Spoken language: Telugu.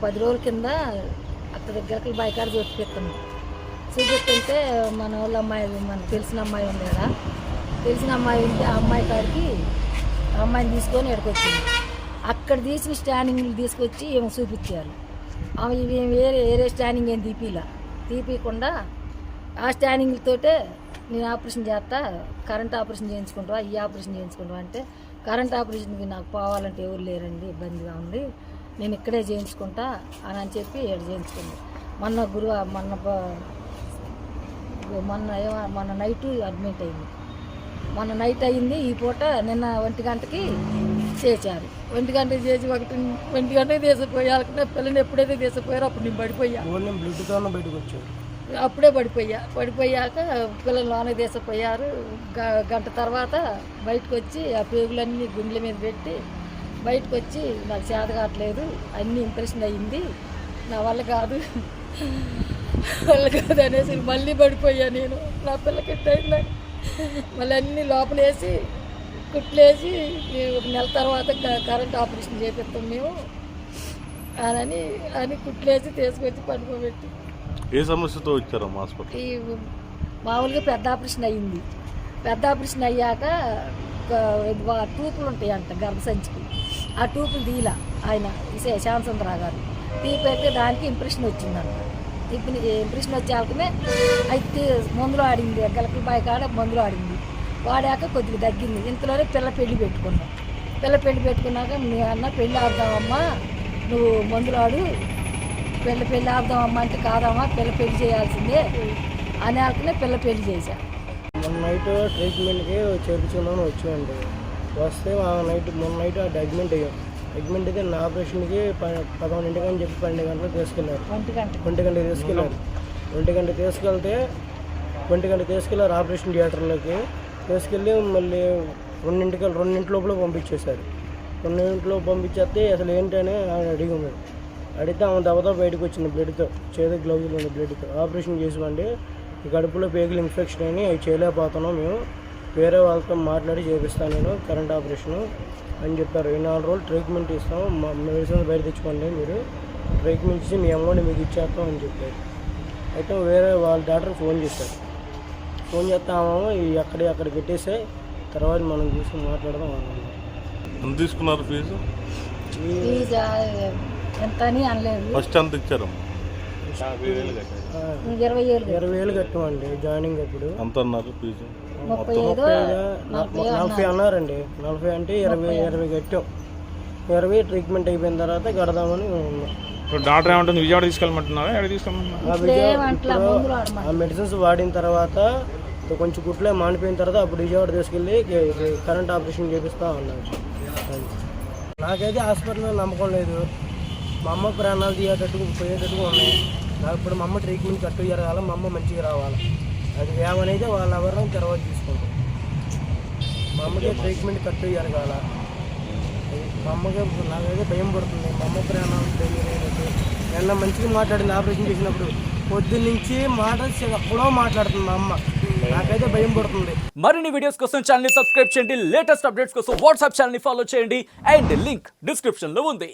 10 రోజుల కింద అక్కడ దగ్గర బయకాడ చూపిస్తుంటే మన వాళ్ళ అమ్మాయి, మనకు తెలిసిన అమ్మాయి ఉంది కదా, తెలిసిన అమ్మాయి ఉంటే ఆ అమ్మాయి కాడికి ఆ అమ్మాయిని తీసుకొని ఇక్కడికి వచ్చింది. అక్కడ తీసిన స్టాండింగ్లు తీసుకొచ్చి ఏమో చూపించారు. ఆమె వేరే స్టాండింగ్ ఏం తీపియకుండా ఆ స్టాండింగ్లతోటే నేను ఆపరేషన్ చేస్తా, కరెంట్ ఆపరేషన్ చేయించుకుంటావా, ఈ ఆపరేషన్ చేయించుకుంటావా అంటే, కరెంట్ ఆపరేషన్కి నాకు పోవాలంటే ఎవరు లేరండి, ఇబ్బందిగా ఉంది, నేను ఇక్కడే చేయించుకుంటా అని చెప్పి ఇక్కడ చేయించుకుంది. మొన్న నైట్ అడ్మిట్ అయింది. మొన్న నైట్ అయింది. ఈ పూట నిన్న 1 గంటకి చేశారు. 1 గంటకి చేసి 1 గంటకి తీసిపోయాక పిల్లని ఎప్పుడైతే తీసిపోయారో అప్పుడు నేను పడిపోయా. అప్పుడే పడిపోయాక పిల్లలు లోన తీసిపోయారు. గంట తర్వాత బయటకు వచ్చి ఆ పేగులన్నీ గుండెల మీద పెట్టి బయటకు వచ్చి నాకు చేత కావట్లేదు, అన్నీ ఇంప్రెషన్ అయ్యింది, నా వల్ల కాదు అనేసి మళ్ళీ పడిపోయా. నేను నా పిల్లకి ఎట్టయిందని మళ్ళీ అన్నీ లోపలేసి కుట్లేసి 1 నెల తర్వాత కరెంట్ ఆపరేషన్ చేపిస్తాం మేము అని కుట్లేసి తీసుకొచ్చి పడుకోబెట్టి. ఏ సమస్యతో వచ్చారమ్మా హాస్పిటల్? ఈ మామూలుగా పెద్ద ఆపరేషన్ అయ్యింది. పెద్ద ఆపరేషన్ అయ్యాక టూపులు ఉంటాయంట గర్భసంచికి, ఆ టూపులు తీలా ఆయన శ్యామసుందరరావు గారు తీపెడితే దానికి ఇంప్రెషన్ వచ్చిందంట. ఇంప్రెషన్ వచ్చేకనే అయితే మందులు ఆడింది, గలపల బాయ్ కాడ మందులు ఆడింది. వాడాక కొద్దిగా తగ్గింది. ఇంతలోనే పిల్ల పెళ్లి పెట్టుకున్నాక మీ అన్న పెళ్ళి ఆడదామమ్మా, నువ్వు మందులు ఆడు, పెళ్ళి ఆడదామమ్మా అంటే కాదమ్మా, పెళ్లి చేయాల్సిందే అని ఆకనే పెళ్లి చేశా. మొన్న నైట్ ట్రీట్మెంట్కి చేర్చుకుందామని వచ్చామండి. వస్తే మొన్న నైట్ అడ్మిట్ అయ్యాం. అడ్మిట్ అయితే నా ఆపరేషన్కి 11 అని చెప్పి 12 గంటలకు తీసుకెళ్ళారు. 1 గంటకి తీసుకెళ్ళారు. 1 గంట తీసుకెళ్తే 1 గంట తీసుకెళ్ళారు ఆపరేషన్ థియేటర్లోకి. తీసుకెళ్ళి మళ్ళీ 2 లోపల పంపించేశారు. 2 పంపించేస్తే అసలు ఏంటని అడిగింది. అడిగితే ఆమె దెబ్బతో బయటకు వచ్చింది బ్లడ్తో, చేతి గ్లౌజులు ఉంది బ్లడ్తో. ఆపరేషన్ చేసివ్వండి, ఈ కడుపులో పేగులు ఇన్ఫెక్షన్ అని అవి చేయలేకపోతున్నాం, మేము వేరే వాళ్ళతో మాట్లాడి చేపిస్తాను నేను కరెంట్ ఆపరేషను అని చెప్పారు. 4 రోజులు ట్రీట్మెంట్ ఇస్తాం, మా మెడిసిన్స్ బయట తెచ్చుకోండి, మీరు ట్రీట్మెంట్ ఇచ్చి మీ అమౌంట్ మీకు ఇచ్చేస్తాం అని చెప్పారు. అయితే వేరే వాళ్ళ డాక్టర్ ఫోన్ చేశారు. ఫోన్ చేస్తే ఆమె అక్కడ పెట్టేసే తర్వాత మనం చూసి మాట్లాడదాం అన్నారు. ఎంత తీసుకున్నారు ఫీజు? ఎంత అని అనలేదు. ఫస్ట్ ఎంత ఇచ్చారమ్మా? 20,000 కట్టామండి జాయినింగ్ అప్పుడు. ఎంత అన్నారు ఫీజు? 40 అన్నారండి. 40 అంటే 20 కట్టాం. 20 ట్రీట్మెంట్ అయిపోయిన తర్వాత కడదామని ఉన్నాం. డాక్టర్ ఏమంటుంది, విజయవాడ తీసుకెళ్ళమంటున్నారా, ఎక్కడ తీసుకెళ్ళమంటున్నారా? ఆ మెడిసిన్స్ వాడిన తర్వాత కొంచెం కుట్లే మానిపోయిన తర్వాత అప్పుడు విజయవాడ తీసుకెళ్ళి కరెంట్ ఆపరేషన్ చేపిస్తా అన్నారు. నాకైతే హాస్పిటల్లో నమ్మకం లేదు. మా అమ్మ ప్రాణాలు పోయేటట్టుగా ఉన్నాయి. నాకు ఇప్పుడు మా అమ్మ ట్రీట్మెంట్ కట్టు జరగాలి, మా అమ్మ మంచిగా రావాలి. అది ఏమనైతే వాళ్ళ ఎవరిని తర్వాత తీసుకుంటాం. మా అమ్మకి ట్రీట్మెంట్ కట్టు జరగాల. మా అమ్మకి నాకైతే భయం పడుతుంది. మా అమ్మ ప్రాణాలు నిన్న మంచిగా మాట్లాడింది ఆపరేషన్ చేసినప్పుడు. పొద్దున్నుంచి ఎప్పుడో మాట్లాడుతుంది మా అమ్మ. నాకైతే భయం పడుతుంది. మరిన్ని వీడియోస్ కోసం ఛానల్ ని సబ్స్క్రైబ్ చేయండి. లేటెస్ట్ అప్డేట్స్ కోసం వాట్సాప్ ఛానల్ ని ఫాలో చేయండి. అండ్ లింక్ డిస్క్రిప్షన్ లో ఉంది.